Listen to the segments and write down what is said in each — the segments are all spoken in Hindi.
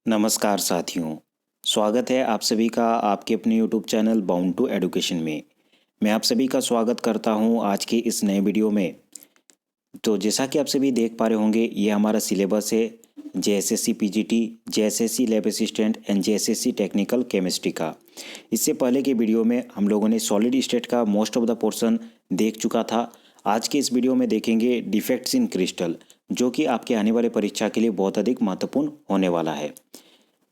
नमस्कार साथियों, स्वागत है आप सभी का आपके अपने YouTube channel bound to education में। मैं आप सभी का स्वागत करता हूं आज के इस नए वीडियो में। तो जैसा कि आप सभी देख पा रहे होंगे, ये हमारा सिलेबस है JSSC PGT, JSSC lab assistant and JSSC technical chemistry का। इससे पहले के वीडियो में हम लोगों ने सॉलिड स्टेट का मोस्ट ऑफ द पोर्शन देख चुका था। आज के इस वीडियो में देखेंगे डिफेक्ट्स इन क्रिस्टल, जो कि आपके आने वाले परीक्षा के लिए बहुत अधिक महत्वपूर्ण होने वाला है।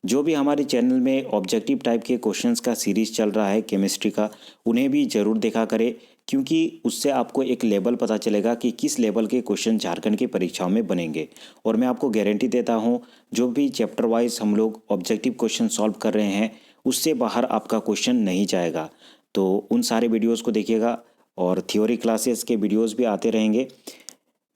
जो भी हमारे चैनल में ऑब्जेक्टिव टाइप के क्वेश्चंस का सीरीज चल रहा है केमिस्ट्री का, उन्हें भी ज़रूर देखा करें, क्योंकि उससे आपको एक लेवल पता चलेगा कि किस लेवल के क्वेश्चन झारखंड की परीक्षाओं में बनेंगे। और मैं आपको गारंटी देता हूं, जो भी चैप्टर वाइज हम लोग ऑब्जेक्टिव क्वेश्चन सॉल्व कर रहे हैं, उससे बाहर आपका क्वेश्चन नहीं जाएगा। तो उन सारे वीडियोज़ को देखिएगा और थ्योरी क्लासेस के वीडियोज़ भी आते रहेंगे।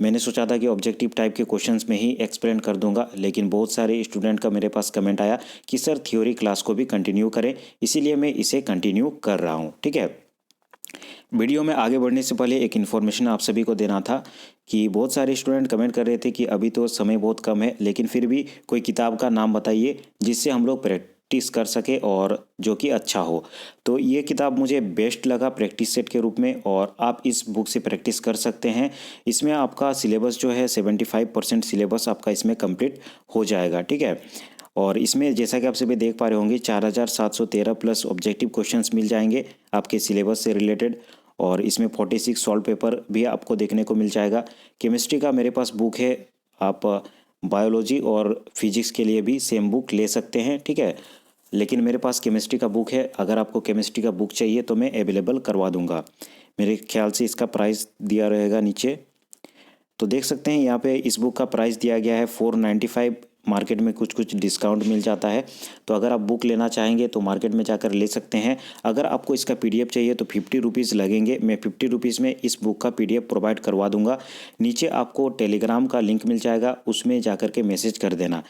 मैंने सोचा था कि ऑब्जेक्टिव टाइप के क्वेश्चंस में ही एक्सप्लेन कर दूंगा, लेकिन बहुत सारे स्टूडेंट का मेरे पास कमेंट आया कि सर थ्योरी क्लास को भी कंटिन्यू करें, इसीलिए मैं इसे कंटिन्यू कर रहा हूं। ठीक है, वीडियो में आगे बढ़ने से पहले एक इन्फॉर्मेशन आप सभी को देना था कि बहुत सारे स्टूडेंट कमेंट कर रहे थे कि अभी तो समय बहुत कम है, लेकिन फिर भी कोई किताब का नाम बताइए जिससे हम लोग प्रैक्टिस कर सके और जो कि अच्छा हो। तो ये किताब मुझे बेस्ट लगा प्रैक्टिस सेट के रूप में, और आप इस बुक से प्रैक्टिस कर सकते हैं। इसमें आपका सिलेबस जो है 75% सिलेबस आपका इसमें कंप्लीट हो जाएगा। ठीक है, और इसमें जैसा कि आप सभी देख पा रहे होंगे 4713 प्लस ऑब्जेक्टिव क्वेश्चंस मिल जाएंगे आपके सिलेबस से रिलेटेड, और इसमें 46 सॉल्व पेपर भी आपको देखने को मिल जाएगा। केमिस्ट्री का मेरे पास बुक है, आप बायोलॉजी और फिजिक्स के लिए भी सेम बुक ले सकते हैं। ठीक है, लेकिन मेरे पास केमिस्ट्री का बुक है, अगर आपको केमिस्ट्री का बुक चाहिए तो मैं अवेलेबल करवा दूंगा। मेरे ख्याल से इसका प्राइस दिया रहेगा नीचे, तो देख सकते हैं यहाँ पे इस बुक का प्राइस दिया गया है 495। मार्केट में कुछ कुछ डिस्काउंट मिल जाता है, तो अगर आप बुक लेना चाहेंगे तो मार्केट में जाकर ले सकते हैं। अगर आपको इसका पीडीएफ चाहिए तो 50 रुपीज़ लगेंगे। मैं 50 रुपीज़ में इस बुक का पीडीएफ प्रोवाइड करवा दूंगा। नीचे आपको टेलीग्राम का लिंक मिल जाएगा, उसमें जाकर के मैसेज कर देना।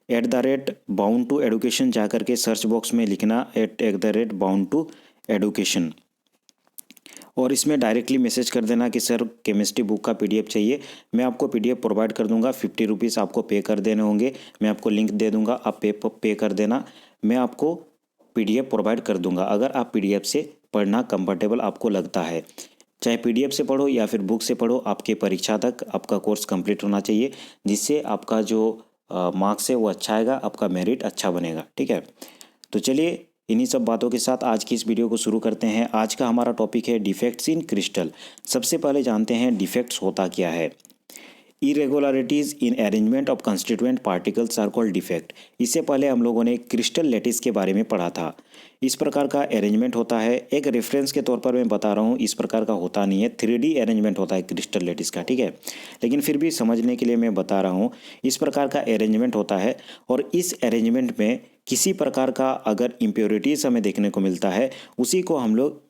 @बाउंड टू एडुकेशन जाकर के सर्च बॉक्स में लिखना @बाउंड टू एडुकेशन, और इसमें डायरेक्टली मैसेज कर देना कि सर केमिस्ट्री बुक का पीडीएफ चाहिए। मैं आपको पीडीएफ प्रोवाइड कर दूंगा। 50 रुपीज़ आपको पे कर देने होंगे। मैं आपको लिंक दे दूंगा, आप पे कर देना। मैं आपको पीडीएफ प्रोवाइड कर दूंगा अगर आप पीडीएफ से पढ़ना कंफर्टेबल आपको लगता है। चाहे पीडीएफ से पढ़ो या फिर बुक से पढ़ो, आपके परीक्षा तक आपका कोर्स कंप्लीट होना चाहिए, जिससे आपका जो मार्क्स है वो अच्छा आएगा, आपका मेरिट अच्छा बनेगा। ठीक है, तो चलिए इन्हीं सब बातों के साथ आज की इस वीडियो को शुरू करते हैं। आज का हमारा टॉपिक है डिफेक्ट्स इन क्रिस्टल। सबसे पहले जानते हैं डिफेक्ट्स होता क्या है। Irregularities in arrangement of constituent particles are called defect. इससे पहले हम लोगों ने क्रिस्टल लैटिस के बारे में पढ़ा था। इस प्रकार का अरेंजमेंट होता है, एक रेफरेंस के तौर पर मैं बता रहा हूँ, इस प्रकार का होता नहीं है, 3D अरेंजमेंट होता है क्रिस्टल लैटिस का। ठीक है, लेकिन फिर भी समझने के लिए मैं बता रहा हूँ, इस प्रकार का अरेंजमेंट होता है, और इस अरेंजमेंट में किसी प्रकार का अगर इम्प्योरिटीज़ हमें देखने को मिलता है, उसी को हम लोग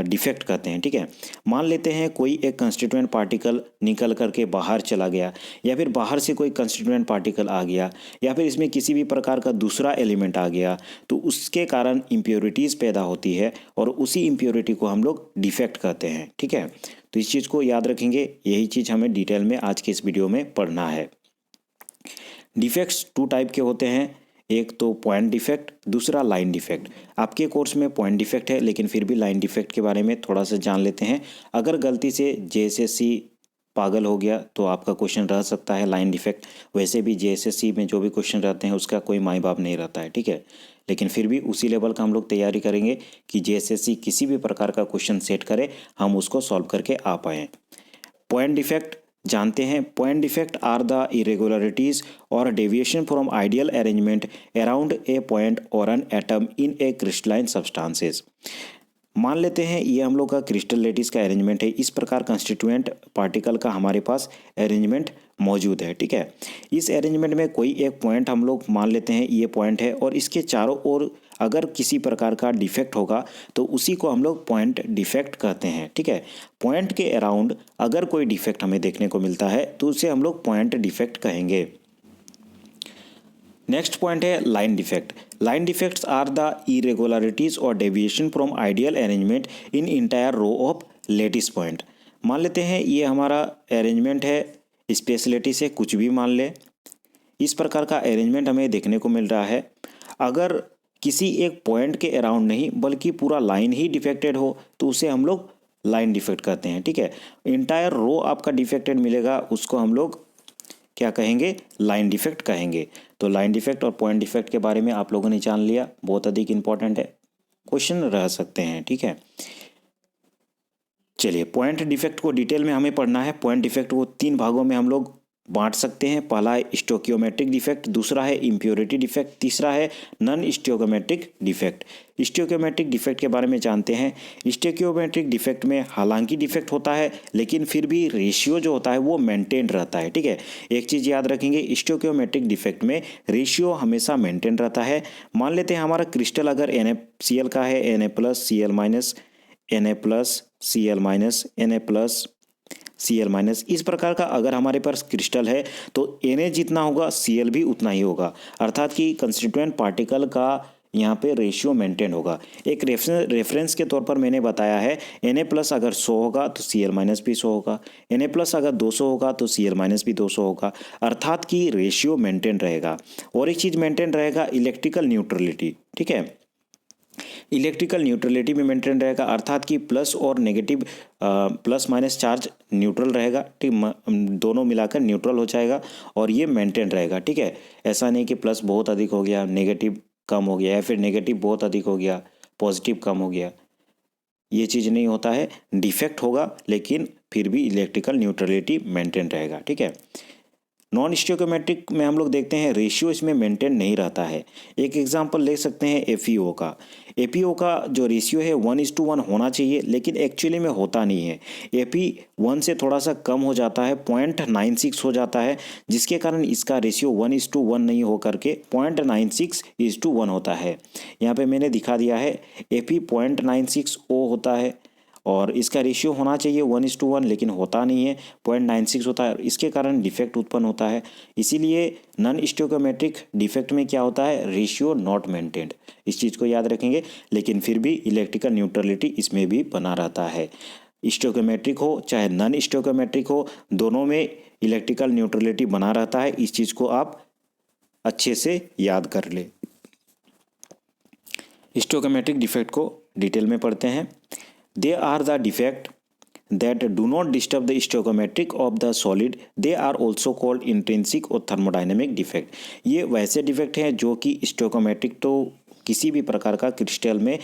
डिफेक्ट कहते हैं। ठीक है, मान लेते हैं कोई एक कंस्टिट्यूएंट पार्टिकल निकल करके बाहर चला गया, या फिर बाहर से कोई कंस्टिट्यूएंट पार्टिकल आ गया, या फिर इसमें किसी भी प्रकार का दूसरा एलिमेंट आ गया, तो उसके कारण इम्प्योरिटीज़ पैदा होती है, और उसी इम्प्योरिटी को हम लोग डिफेक्ट कहते हैं। ठीक है, तो इस चीज़ को याद रखेंगे, यही चीज़ हमें डिटेल में आज के इस वीडियो में पढ़ना है। डिफेक्ट्स 2 टाइप के होते हैं, एक तो पॉइंट डिफेक्ट, दूसरा लाइन डिफेक्ट। आपके कोर्स में पॉइंट डिफेक्ट है, लेकिन फिर भी लाइन डिफेक्ट के बारे में थोड़ा सा जान लेते हैं। अगर गलती से जेएसएससी पागल हो गया तो आपका क्वेश्चन रह सकता है लाइन डिफेक्ट। वैसे भी जेएसएससी में जो भी क्वेश्चन रहते हैं उसका कोई माई बाप नहीं रहता है। ठीक है, लेकिन फिर भी उसी लेवल का हम लोग तैयारी करेंगे कि जेएसएससी किसी भी प्रकार का क्वेश्चन सेट करे, हम उसको सॉल्व करके आ पाएँ। पॉइंट डिफेक्ट जानते हैं। Point defect are the irregularities और deviation from ideal arrangement around a point और an atom in a crystalline substances. मान लेते हैं ये हम लोग का क्रिस्टल लैटिस का अरेंजमेंट है, इस प्रकार कंस्टिट्यूएंट पार्टिकल का हमारे पास अरेंजमेंट मौजूद है। ठीक है, इस अरेंजमेंट में कोई एक पॉइंट हम लोग मान लेते हैं ये पॉइंट है, और इसके चारों ओर अगर किसी प्रकार का डिफेक्ट होगा तो उसी को हम लोग पॉइंट डिफेक्ट कहते हैं। ठीक है, पॉइंट के अराउंड अगर कोई डिफेक्ट हमें देखने को मिलता है तो उसे हम लोग पॉइंट डिफेक्ट कहेंगे। नेक्स्ट पॉइंट है line defect. Line defects are the irregularities और deviation from ideal arrangement in entire row of lattice point. मान लेते हैं ये हमारा अरेंजमेंट है, स्पेशलिटी से कुछ भी मान ले, इस प्रकार का अरेंजमेंट हमें देखने को मिल रहा है। अगर किसी एक पॉइंट के अराउंड नहीं बल्कि पूरा लाइन ही डिफेक्टेड हो तो उसे हम लोग लाइन डिफेक्ट कहते हैं, ठीक है। इंटायर रो आपका डिफेक्टेड मिलेगा उसको हम लोग क्या कहेंगे, लाइन डिफेक्ट कहेंगे। तो लाइन डिफेक्ट और पॉइंट डिफेक्ट के बारे में आप लोगों ने जान लिया, बहुत अधिक इंपॉर्टेंट है, क्वेश्चन रह सकते हैं, ठीक है। चलिए पॉइंट डिफेक्ट को डिटेल में हमें पढ़ना है। पॉइंट डिफेक्ट को 3 भागों में हम लोग बांट सकते हैं। पहला है स्टोकियोमेट्रिक डिफेक्ट, दूसरा है इम्प्योरिटी डिफेक्ट, तीसरा है नॉन स्टोकियोमेट्रिक डिफेक्ट। स्टोकियोमेट्रिक डिफेक्ट के बारे में जानते हैं। स्टोकियोमेट्रिक डिफेक्ट में हालांकि डिफेक्ट होता है लेकिन फिर भी रेशियो जो होता है वो मेंटेन रहता है, ठीक है। एक चीज़ याद रखेंगे, स्टोकियोमेट्रिक डिफेक्ट में रेशियो हमेशा मेंटेन रहता है। मान लेते हैं हमारा क्रिस्टल अगर NaCl का है, Na+Cl- Na+Cl-, इस प्रकार का अगर हमारे पास क्रिस्टल है तो Na जितना होगा Cl भी उतना ही होगा, अर्थात कि कंस्टिट्यूएंट पार्टिकल का यहाँ पे रेशियो मेंटेन होगा। एक रेफरेंस के तौर पर मैंने बताया है Na+ अगर 100 होगा तो Cl- भी 100 होगा, Na+ अगर 200 होगा तो Cl- भी 200 होगा, अर्थात कि रेशियो मेंटेन रहेगा। और एक चीज़ मेंटेन रहेगा, इलेक्ट्रिकल न्यूट्रलिटी, ठीक है। इलेक्ट्रिकल न्यूट्रलिटी में मेंटेन रहेगा, अर्थात कि प्लस और negative plus minus charge neutral रहेगा, ठीक, दोनों मिलाकर न्यूट्रल हो जाएगा और ये मेंटेन रहेगा, ठीक है। ऐसा नहीं कि प्लस बहुत अधिक हो गया नेगेटिव कम हो गया, या फिर नेगेटिव बहुत अधिक हो गया पॉजिटिव कम हो गया, ये चीज़ नहीं होता है। डिफेक्ट होगा लेकिन फिर भी इलेक्ट्रिकल न्यूट्रलिटी मेंटेन रहेगा, ठीक है। नॉन स्टोकियोमेट्रिक में हम लोग देखते हैं रेशियो इसमें मेंटेन नहीं रहता है। एक एग्जांपल ले सकते हैं FeO का। FeO का जो रेशियो है 1:1 होना चाहिए लेकिन एक्चुअली में होता नहीं है। Fe 1 से थोड़ा सा कम हो जाता है, 0.96 हो जाता है, जिसके कारण इसका रेशियो 1:1 नहीं हो करके 0.96:1 होता है। यहाँ पे मैंने दिखा दिया है Fe 0.96O होता है और इसका रेशियो होना चाहिए 1:1 लेकिन होता नहीं है, 0.96 होता है, इसके कारण डिफेक्ट उत्पन्न होता है। इसीलिए नॉन स्टोकियोमेट्रिक डिफेक्ट में क्या होता है, रेशियो नॉट मेंटेन्ड, इस चीज़ को याद रखेंगे। लेकिन फिर भी इलेक्ट्रिकल न्यूट्रलिटी इसमें भी बना रहता है। स्टोकियोमेट्रिक हो चाहे नॉन स्टोकियोमेट्रिक हो, दोनों में इलेक्ट्रिकल न्यूट्रलिटी बना रहता है, इस चीज़ को आप अच्छे से याद कर ले। स्टोकियोमेट्रिक डिफेक्ट को डिटेल में पढ़ते हैं। They are the defect that do not disturb the stoichiometric of the solid. They are also called intrinsic और thermodynamic defect। ये वैसे डिफेक्ट हैं जो कि स्टोइकोमेट्रिक तो किसी भी प्रकार का क्रिस्टल में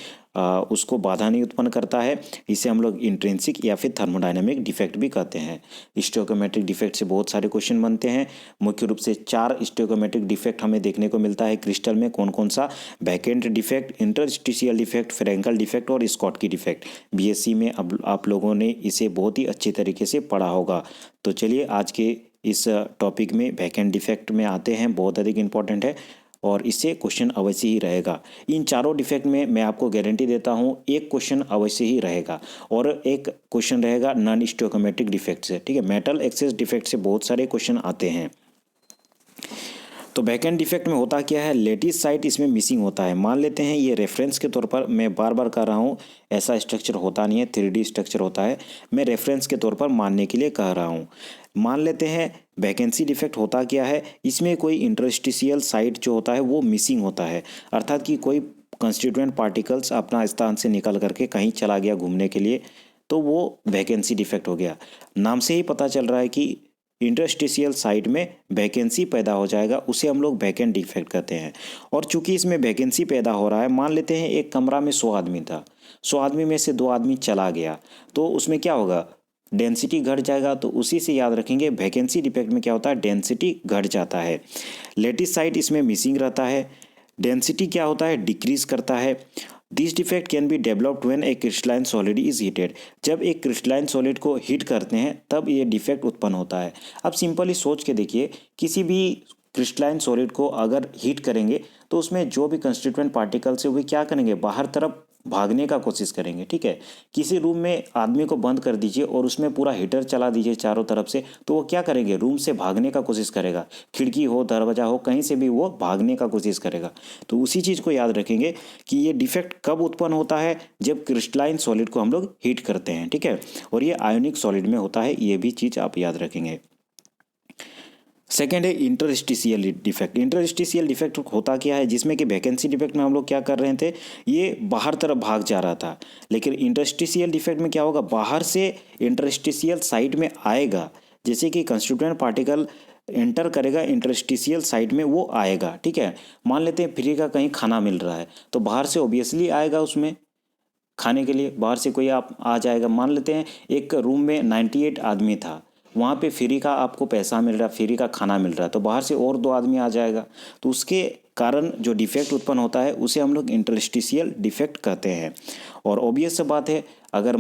उसको बाधा नहीं उत्पन्न करता है, इसे हम लोग इंट्रिंसिक या फिर थर्मोडायनेमिक डिफेक्ट भी कहते हैं। स्टोइकोमेट्रिक डिफेक्ट से बहुत सारे क्वेश्चन बनते हैं। मुख्य रूप से 4 स्टोइकोमेट्रिक डिफेक्ट हमें देखने को मिलता है क्रिस्टल में। कौन कौन सा, vacant defect, interstitial defect, Frenkel defect और स्कॉटकी डिफेक्ट। BSc में अब आप लोगों ने इसे बहुत ही अच्छे तरीके से पढ़ा होगा। तो चलिए आज के इस टॉपिक में वैकेंट डिफेक्ट में आते हैं, बहुत अधिक इंपॉर्टेंट है और इससे क्वेश्चन अवश्य ही रहेगा। इन चारों डिफेक्ट में मैं आपको गारंटी देता हूँ एक क्वेश्चन अवश्य ही रहेगा और एक क्वेश्चन रहेगा नॉन स्टोइकोमेट्रिक डिफेक्ट से, ठीक है। मेटल एक्सेस डिफेक्ट से बहुत सारे क्वेश्चन आते हैं। तो वैकेंट डिफेक्ट में होता क्या है, लेटिस साइट इसमें मिसिंग होता है। मान लेते हैं ये रेफरेंस के तौर पर, मैं बार बार कह रहा हूँ ऐसा स्ट्रक्चर होता नहीं है, 3D स्ट्रक्चर होता है, मैं रेफरेंस के तौर पर मानने के लिए कह रहा हूँ। मान लेते हैं वैकेंसी डिफेक्ट होता क्या है, इसमें कोई इंटरस्टिशियल साइट जो होता है वो मिसिंग होता है, अर्थात कि कोई कंस्टिट्यूएंट पार्टिकल्स अपना स्थान से निकल करके कहीं चला गया घूमने के लिए, तो वो वैकेंसी डिफेक्ट हो गया। नाम से ही पता चल रहा है कि इंटरस्टिशियल साइट में वैकेंसी पैदा हो जाएगा, उसे हम लोग वैकेंट डिफेक्ट कहते हैं। और चूंकि इसमें वैकेंसी पैदा हो रहा है, मान लेते हैं एक कमरा में 100 आदमी था, 100 आदमी में से 2 आदमी चला गया, तो उसमें क्या होगा, डेंसिटी घट जाएगा। तो उसी से याद रखेंगे वैकेंसी डिफेक्ट में क्या होता है, डेंसिटी घट जाता है। लेटिस साइट इसमें मिसिंग रहता है, डेंसिटी क्या होता है, डिक्रीज करता है। This defect can be developed when A crystalline solid is heated. जब एक क्रिस्टलाइन सॉलिड को हीट करते हैं तब ये डिफेक्ट उत्पन्न होता है। अब सिंपली सोच के देखिए, किसी भी क्रिस्टलाइन सॉलिड को अगर हीट करेंगे तो उसमें जो भी कंस्टिट्यूएंट पार्टिकल्स है वे क्या करेंगे, बाहर तरफ भागने का कोशिश करेंगे, ठीक है। किसी रूम में आदमी को बंद कर दीजिए और उसमें पूरा हीटर चला दीजिए चारों तरफ से, तो वो क्या करेंगे, रूम से भागने का कोशिश करेगा, खिड़की हो दरवाजा हो कहीं से भी वो भागने का कोशिश करेगा। तो उसी चीज़ को याद रखेंगे कि ये डिफेक्ट कब उत्पन्न होता है, जब क्रिस्टलाइन सॉलिड को हम लोग हीट करते हैं, ठीक है। और ये आयोनिक सॉलिड में होता है, ये भी चीज़ आप याद रखेंगे। सेकेंड है इंटरस्टिशियल डिफेक्ट। इंटरस्टिशियल डिफेक्ट होता क्या है, जिसमें कि वैकेंसी डिफेक्ट में हम लोग क्या कर रहे थे, ये बाहर तरफ भाग जा रहा था, लेकिन इंटरस्टिशियल डिफेक्ट में क्या होगा, बाहर से इंटरस्टिशियल साइट में आएगा, जैसे कि कंस्टिट्यूएंट पार्टिकल एंटर करेगा इंटरस्टिशियल साइट में, वो आएगा। ठीक है, मान लेते हैं फ्री का कहीं खाना मिल रहा है, तो बाहर से ऑब्वियसली आएगा, उसमें खाने के लिए बाहर से कोई आप आ जाएगा। मान लेते हैं एक रूम में 98 आदमी था, वहाँ पे फ्री का आपको पैसा मिल रहा है, फ्री का खाना मिल रहा है, तो बाहर से और 2 आदमी आ जाएगा, तो उसके कारण जो डिफेक्ट उत्पन्न होता है उसे हम लोग इंटरस्टिशियल डिफेक्ट कहते हैं। और ऑब्वियस सा बात है, अगर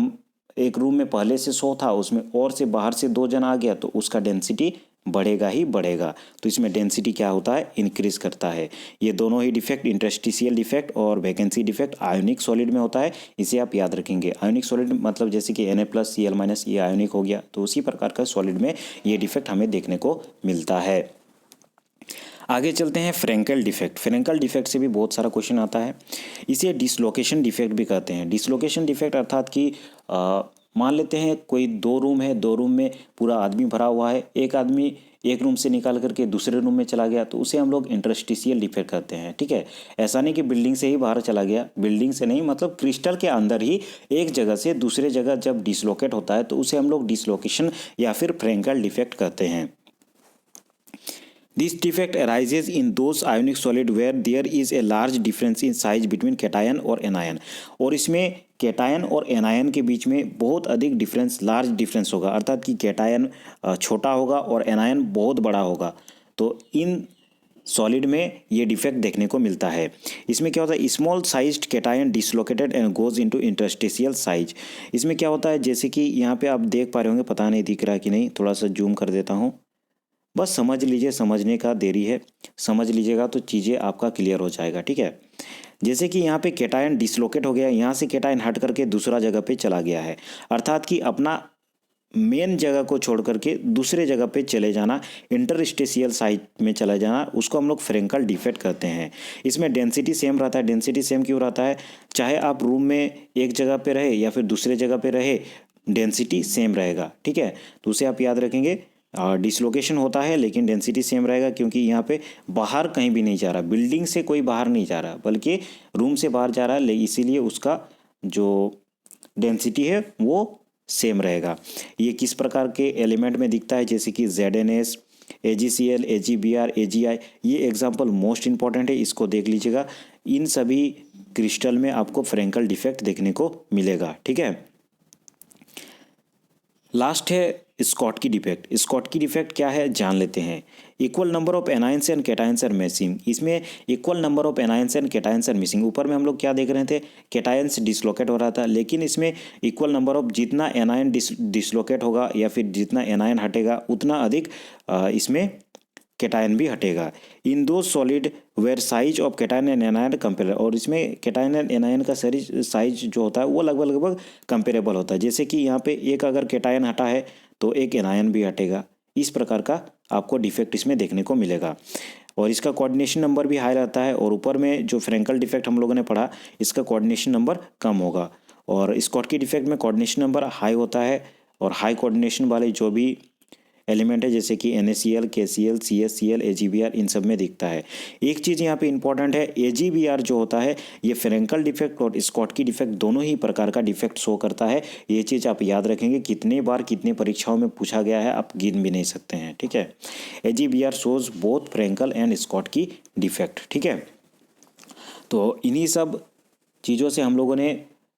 एक रूम में पहले से 100 था, उसमें और से बाहर से 2 जन आ गया, तो उसका डेंसिटी बढ़ेगा ही बढ़ेगा, तो इसमें डेंसिटी क्या होता है, इंक्रीज करता है। ये दोनों ही डिफेक्ट, इंटरस्टिशियल डिफेक्ट और वैकेंसी डिफेक्ट, आयोनिक सॉलिड में होता है, इसे आप याद रखेंगे। आयोनिक सॉलिड मतलब जैसे कि Na+Cl- ये आयोनिक हो गया, तो उसी प्रकार का सॉलिड में ये डिफेक्ट हमें देखने को मिलता है। आगे चलते हैं फ्रेंकल डिफेक्ट। फ्रेंकल डिफेक्ट से भी बहुत सारा क्वेश्चन आता है, इसे डिसलोकेशन डिफेक्ट भी कहते हैं। डिसलोकेशन डिफेक्ट अर्थात कि मान लेते हैं कोई 2 रूम है, 2 रूम में पूरा आदमी भरा हुआ है, एक आदमी एक रूम से निकाल करके दूसरे रूम में चला गया, तो उसे हम लोग इंटरस्टिशियल डिफेक्ट कहते हैं। ठीक है, ऐसा नहीं कि बिल्डिंग से ही बाहर चला गया, बिल्डिंग से नहीं, मतलब क्रिस्टल के अंदर ही एक जगह से दूसरे जगह जब डिसलोकेट होता है, तो उसे हम लोग डिसलोकेशन या फिर फ्रेंकल डिफेक्ट कहते हैं। This defect arises in those ionic solid where there is a large difference in size between cation और anion। और इसमें कैटायन और एनायन के बीच में बहुत अधिक डिफरेंस, लार्ज डिफरेंस होगा, अर्थात कि कैटायन छोटा होगा और एनायन बहुत बड़ा होगा, तो इन सॉलिड में ये डिफेक्ट देखने को मिलता है। इसमें क्या होता है, small sized cation dislocated and goes into interstitial size. इसमें क्या होता है, जैसे कि यहाँ पे आप देख पा रहे होंगे, पता नहीं दिख रहा कि नहीं, थोड़ा सा जूम कर देता हूँ, बस समझ लीजिए, समझने का देरी है, समझ लीजिएगा तो चीज़ें आपका क्लियर हो जाएगा। ठीक है, जैसे कि यहाँ पे कैटायन डिसलोकेट हो गया, यहाँ से कैटायन हट करके दूसरा जगह पे चला गया है, अर्थात कि अपना मेन जगह को छोड़ करके दूसरे जगह पे चले जाना, इंटरस्टिशियल साइट में चला जाना, उसको हम लोग फ्रेंकल डिफेक्ट कहते हैं। इसमें डेंसिटी सेम रहता है। डेंसिटी सेम क्यों रहता है, चाहे आप रूम में एक जगह पे रहे या फिर दूसरे जगह पे रहे, डेंसिटी सेम रहेगा। ठीक है, तो उसे आप याद रखेंगे। डिसलोकेशन होता है लेकिन डेंसिटी सेम रहेगा, क्योंकि यहाँ पे बाहर कहीं भी नहीं जा रहा, बिल्डिंग से कोई बाहर नहीं जा रहा, बल्कि रूम से बाहर जा रहा है, इसीलिए उसका जो डेंसिटी है वो सेम रहेगा। ये किस प्रकार के एलिमेंट में दिखता है, जैसे कि ZnS, AgCl, AgBr, AgI, ये एग्जाम्पल मोस्ट इंपॉर्टेंट है, इसको देख लीजिएगा। इन सभी क्रिस्टल में आपको फ्रेंकल डिफेक्ट देखने को मिलेगा। ठीक है, लास्ट है स्कॉटकी डिफेक्ट। स्कॉटकी डिफेक्ट क्या है, जान लेते हैं। Equal number of anions and cations are missing. इसमें equal number of anions and cations are missing. ऊपर में हम लोग क्या देख रहे थे, कैटायंस डिसलोकेट हो रहा था, लेकिन इसमें इक्वल नंबर ऑफ, जितना एनायन डिसलोकेट होगा या फिर जितना एनायन हटेगा, उतना अधिक इसमें कैटायन भी हटेगा। इन दो solid where size of cation and anion compare. और इसमें कैटायन एंड एनायन का साइज जो होता है वो लगभग लगभग कंपेरेबल होता है। जैसे कि यहाँ पे एक अगर कैटायन हटा है तो एक एनायन भी हटेगा। इस प्रकार का आपको डिफेक्ट इसमें देखने को मिलेगा। और इसका कोऑर्डिनेशन नंबर भी हाई रहता है। और ऊपर में जो फ्रेंकल डिफेक्ट हम लोगों ने पढ़ा, इसका कोऑर्डिनेशन नंबर कम होगा। और स्कॉटकी डिफेक्ट में कोऑर्डिनेशन नंबर हाई होता है। और हाई कोऑर्डिनेशन वाले जो भी एलिमेंट है, जैसे कि NaCl, KCl, CaCl, AgBr, इन सब में दिखता है। एक चीज़ यहाँ पे इंपॉर्टेंट है, AgBr जो होता है ये फ्रेंकल डिफेक्ट और स्कॉटकी डिफेक्ट दोनों ही प्रकार का डिफेक्ट शो करता है। ये चीज़ आप याद रखेंगे, कितने बार कितने परीक्षाओं में पूछा गया है आप गिन भी नहीं सकते हैं। ठीक है, AgBr shows both Frenkel and Schottky defect. ठीक है, तो इन्हीं सब चीज़ों से हम लोगों ने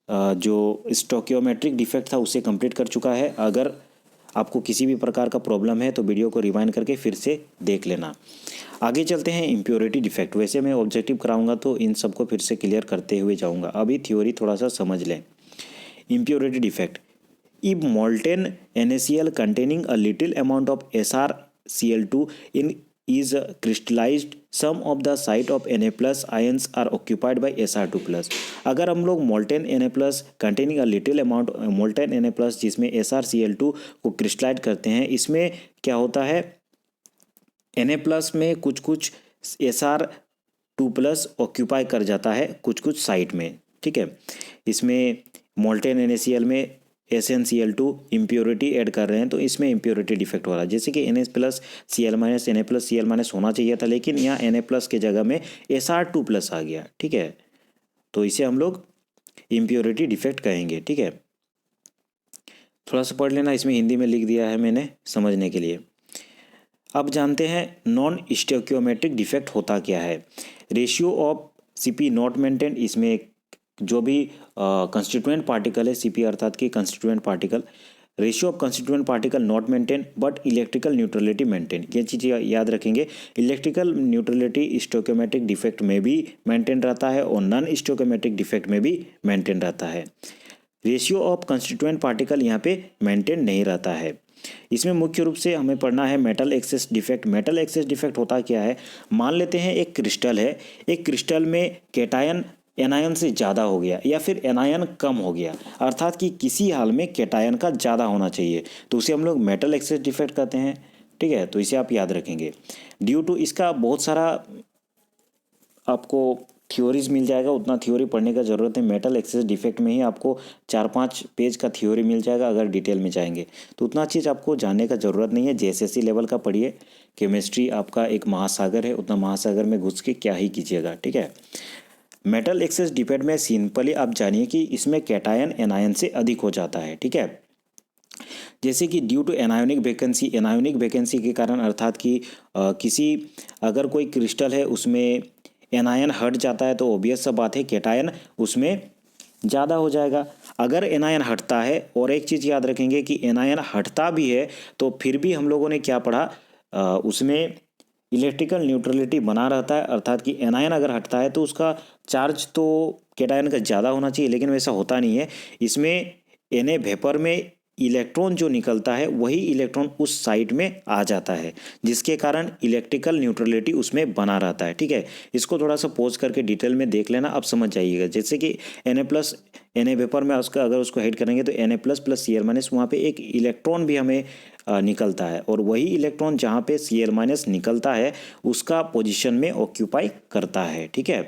जो स्टोकियोमेट्रिक डिफेक्ट था उसे कंप्लीट कर चुका है। अगर आपको किसी भी प्रकार का प्रॉब्लम है तो वीडियो को रिवाइंड करके फिर से देख लेना। आगे चलते हैं इम्प्योरिटी डिफेक्ट। वैसे मैं ऑब्जेक्टिव कराऊंगा तो इन सबको फिर से क्लियर करते हुए जाऊंगा, अभी थ्योरी थोड़ा सा समझ लें। Impurity defect, if molten NaCl containing a little amount of SrCl2 in is crystallized, some of the site of Na plus ions are occupied by Sr2 plus। अगर हम लोग molten Na plus containing a little amount molten Na plus जिसमें SrCl2 को क्रिस्टलाइज करते हैं, इसमें क्या होता है, Na plus में कुछ कुछ Sr2 प्लस ऑक्यूपाई कर जाता है कुछ कुछ साइट में। ठीक है, इसमें मोल्टेन NaCl में SnCl2 इम्प्योरिटी ऐड कर रहे हैं तो इसमें इम्प्योरिटी डिफेक्ट हो रहा है। जैसे कि Na+Cl- Na+Cl- होना चाहिए था, लेकिन यहाँ Na+ के जगह में Sr2+ आ गया। ठीक है, तो इसे हम लोग इम्प्योरिटी डिफेक्ट कहेंगे। ठीक है, थोड़ा सा पढ़ लेना, इसमें हिंदी में लिख दिया है मैंने समझने के लिए। अब जानते हैं नॉन स्टोइकियोमेट्रिक डिफेक्ट होता क्या है। Ratio of Cp not maintain, इसमें जो भी कंस्टिट्यूएंट पार्टिकल है Cp अर्थात की constituent particle, ratio of constituent particle not maintain but electrical neutrality maintain. ये चीज़ याद रखेंगे, इलेक्ट्रिकल न्यूट्रलिटी स्टोइकियोमेट्रिक डिफेक्ट में भी मेंटेन रहता है और नॉन स्टोइकियोमेट्रिक डिफेक्ट में भी मेंटेन रहता है। रेशियो ऑफ कंस्टिट्यूएंट पार्टिकल यहाँ पे मेंटेन नहीं रहता है। इसमें मुख्य रूप से हमें पढ़ना है metal excess defect. Metal excess defect होता क्या है, मान लेते हैं एक क्रिस्टल है, एक क्रिस्टल में कैटायन एनायन से ज़्यादा हो गया या फिर एनायन कम हो गया, अर्थात कि किसी हाल में कैटायन का ज़्यादा होना चाहिए, तो उसे हम लोग मेटल एक्सेस डिफेक्ट कहते हैं। ठीक है, तो इसे आप याद रखेंगे। ड्यू टू इसका बहुत सारा आपको थ्योरीज मिल जाएगा, उतना थ्योरी पढ़ने का ज़रूरत है। मेटल एक्सेस डिफेक्ट में ही आपको 4-5 पेज का थ्योरी मिल जाएगा, अगर डिटेल में जाएंगे तो उतना चीज़ आपको जानने का ज़रूरत नहीं है। JSSC लेवल का पढ़िए, केमिस्ट्री आपका एक महासागर है, उतना महासागर में घुस के क्या ही कीजिएगा। ठीक है, मेटल एक्सेस डिफेक्ट में सिंपली आप जानिए कि इसमें कैटायन एनायन से अधिक हो जाता है। ठीक है, जैसे कि due to anionic vacancy, anionic vacancy के कारण, अर्थात कि किसी अगर कोई क्रिस्टल है उसमें एनायन हट जाता है तो ऑब्वियस सा बात है कैटायन उसमें ज़्यादा हो जाएगा। अगर एनायन हटता है, और एक चीज़ याद रखेंगे कि एनायन हटता भी है तो फिर भी हम लोगों ने क्या पढ़ा, उसमें इलेक्ट्रिकल न्यूट्रलिटी बना रहता है, अर्थात कि एनायन अगर हटता है तो उसका चार्ज तो कैटायन का ज़्यादा होना चाहिए, लेकिन वैसा होता नहीं है। इसमें Na वेपर में इलेक्ट्रॉन जो निकलता है वही इलेक्ट्रॉन उस साइड में आ जाता है, जिसके कारण इलेक्ट्रिकल न्यूट्रलिटी उसमें बना रहता है। ठीक है, इसको थोड़ा सा पॉज करके डिटेल में देख लेना, अब समझ जाइएगा। जैसे कि Na वेपर में उसका अगर उसको हेड करेंगे तो Na++Cl- वहाँ पे एक इलेक्ट्रॉन भी हमें निकलता है, और वही इलेक्ट्रॉन जहाँ पे Cl- निकलता है उसका पोजिशन में ऑक्यूपाई करता है। ठीक है,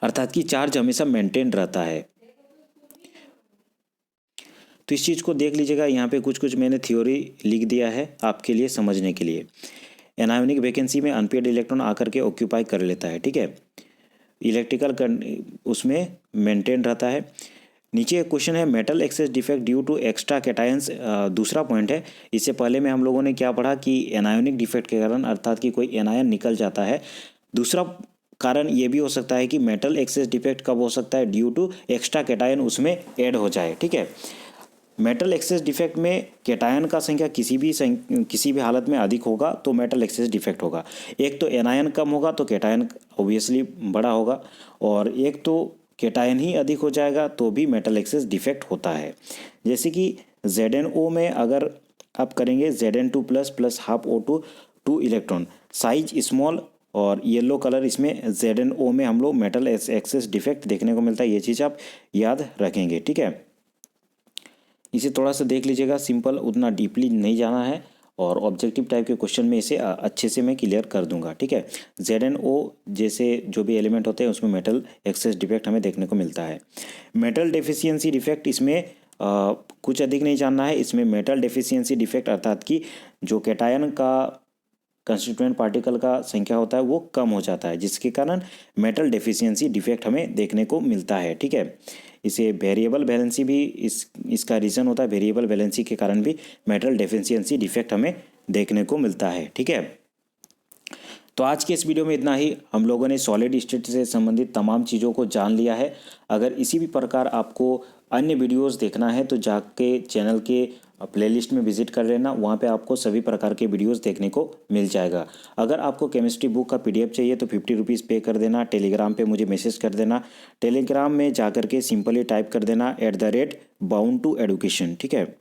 अर्थात कि चार्ज हमेशा मेंटेन रहता है। तो इस चीज़ को देख लीजिएगा, यहाँ पे कुछ कुछ मैंने थ्योरी लिख दिया है आपके लिए समझने के लिए। एनायोनिक वैकेंसी में अनपेयर्ड इलेक्ट्रॉन आकर के ऑक्यूपाई कर लेता है। ठीक है, इलेक्ट्रिकल उसमें मेंटेन रहता है। नीचे एक क्वेश्चन है metal excess defect due to extra cations, दूसरा पॉइंट है। इससे पहले में हम लोगों ने क्या पढ़ा कि एनायोनिक डिफेक्ट के कारण, अर्थात कि कोई एनायन निकल जाता है। दूसरा कारण ये भी हो सकता है कि मेटल एक्सेस डिफेक्ट कब हो सकता है, ड्यू टू एक्स्ट्रा कैटायन उसमें ऐड हो जाए। ठीक है, मेटल एक्सेस डिफेक्ट में कैटायन का संख्या किसी भी हालत में अधिक होगा तो मेटल एक्सेस डिफेक्ट होगा। एक तो एनायन कम होगा तो कैटायन ऑब्वियसली बड़ा होगा, और एक तो कैटायन ही अधिक हो जाएगा तो भी मेटल एक्सेस डिफेक्ट होता है। जैसे कि ZnO में अगर आप करेंगे Zn2+ half O2 2 electron, size small और येलो कलर, इसमें ZnO में हम लोग मेटल एक्सेस डिफेक्ट देखने को मिलता है। ये चीज़ आप याद रखेंगे। ठीक है, इसे थोड़ा सा देख लीजिएगा, सिंपल, उतना डीपली नहीं जाना है, और ऑब्जेक्टिव टाइप के क्वेश्चन में इसे अच्छे से मैं क्लियर कर दूंगा। ठीक है, ZnO जैसे जो भी एलिमेंट होते हैं उसमें मेटल एक्सेस डिफेक्ट हमें देखने को मिलता है। मेटल डेफिशिएंसी डिफेक्ट, इसमें कुछ अधिक नहीं जानना है। इसमें मेटल डेफिशिएंसी डिफेक्ट अर्थात कि जो कैटायन का कंस्टिट्यूएंट पार्टिकल का संख्या होता है वो कम हो जाता है, जिसके कारण मेटल डेफिशिएंसी डिफेक्ट हमें देखने को मिलता है। ठीक है, इसे वेरिएबल वैलेंसी भी इसका रीज़न होता है, वेरिएबल वैलेंसी के कारण भी मेटल डेफिशिएंसी डिफेक्ट हमें देखने को मिलता है। ठीक है, तो आज के इस वीडियो में इतना ही। हम लोगों ने सॉलिड स्टेट से संबंधित तमाम चीज़ों को जान लिया है। अगर इसी भी प्रकार आपको अन्य वीडियोस देखना है तो जाके चैनल के प्लेलिस्ट में विजिट कर लेना, वहाँ पे आपको सभी प्रकार के वीडियोस देखने को मिल जाएगा। अगर आपको केमिस्ट्री बुक का PDF चाहिए तो 50 रुपीज़ पे कर देना, टेलीग्राम पे मुझे मैसेज कर देना। टेलीग्राम में जा कर के सिंपली टाइप कर देना @bound2education। ठीक है,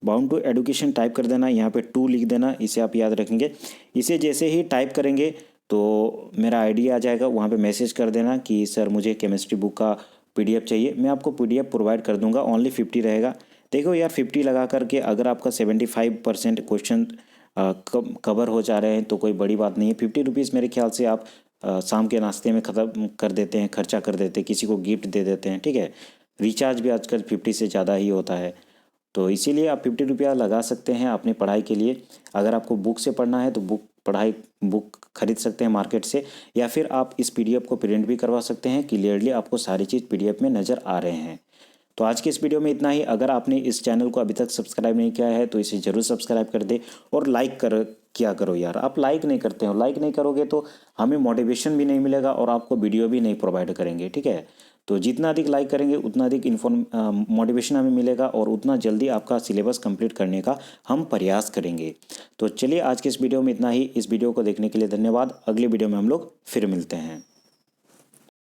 bound2education टाइप कर देना, यहाँ पे 2 लिख देना, इसे आप याद रखेंगे। इसे जैसे ही टाइप करेंगे तो मेरा ID आ जाएगा, वहाँ पे मैसेज कर देना कि सर मुझे केमिस्ट्री बुक का PDF चाहिए। मैं आपको PDF प्रोवाइड कर दूंगा, ओनली 50 रहेगा। देखो यार, 50 लगा करके अगर आपका 75% क्वेश्चन कवर हो जा रहे हैं तो कोई बड़ी बात नहीं है। 50 रुपीज़ मेरे ख्याल से आप शाम के नाश्ते में ख़त्म कर देते हैं, खर्चा कर देते हैं, किसी को गिफ्ट दे देते हैं, ठीक है। रिचार्ज भी आजकल 50 से ज़्यादा ही होता है। तो इसीलिए आप 50 रुपया लगा सकते हैं अपनी पढ़ाई के लिए। अगर आपको बुक से पढ़ना है तो बुक खरीद सकते हैं मार्केट से, या फिर आप इस PDF को प्रिंट भी करवा सकते हैं। क्लियरली आपको सारी चीज़ PDF में नज़र आ रहे हैं। तो आज के इस वीडियो में इतना ही। अगर आपने इस चैनल को अभी तक सब्सक्राइब नहीं किया है तो इसे ज़रूर सब्सक्राइब कर दे और लाइक किया करो यार। आप लाइक नहीं करते हो, लाइक नहीं करोगे तो हमें मोटिवेशन भी नहीं मिलेगा और आपको वीडियो भी नहीं प्रोवाइड करेंगे, ठीक है। तो जितना अधिक लाइक करेंगे उतना अधिक मोटिवेशन हमें मिलेगा और उतना जल्दी आपका सिलेबस कंप्लीट करने का हम प्रयास करेंगे। तो चलिए आज के इस वीडियो में इतना ही। इस वीडियो को देखने के लिए धन्यवाद। अगले वीडियो में हम लोग फिर मिलते हैं।